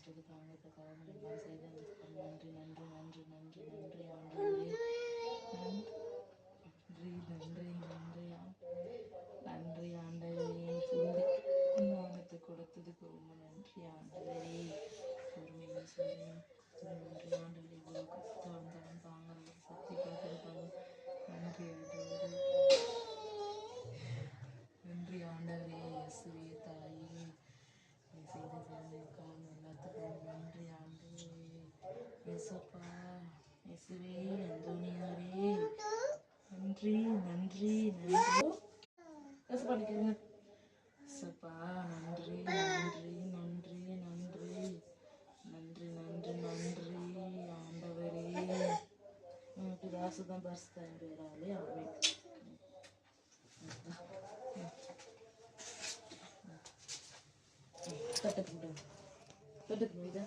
கஷ்டத்தை தாங்கத்தை காரணம் எல்லாம் செய்ததுக்கு நன்றி நன்றி நன்றி நன்றி நன்றி ஆண்டவரே. நன்றி நன்றி நன்றி நன்றி ஆண்டவரே. ஞானத்தை கொடுத்ததுக்கு ரொம்ப நன்றி ஆண்டவரே. பொறுமையை சொல்றேன் நன்றி ஆண்டவரே. இவ்வளோ கஷ்டம் வந்தாலும் தாங்க சக்தி கொடுத்துருக்காங்க. நன்றி ஆண்டவரே. நன்றி ஆண்டவரே. இயேசுவே தாயே நீ செய்த சேவைக்காக எல்லாத்துக்கும் நன்றி ஆண்டவரே. இயேசப்பா இயேசுவே அந்தோனியாரே நன்றி நன்றி நன்றி. இயேசப்பா நிற்கிறீங்க. இயேசப்பா நன்றி நன்றி நன்றி நன்றி நன்றி நன்றி நன்றி ஆண்டவரே. உனக்கு ராசுதான் பரிசுதான் பேராலே ஆமே. தட்டுக்கு தட்டுக்கு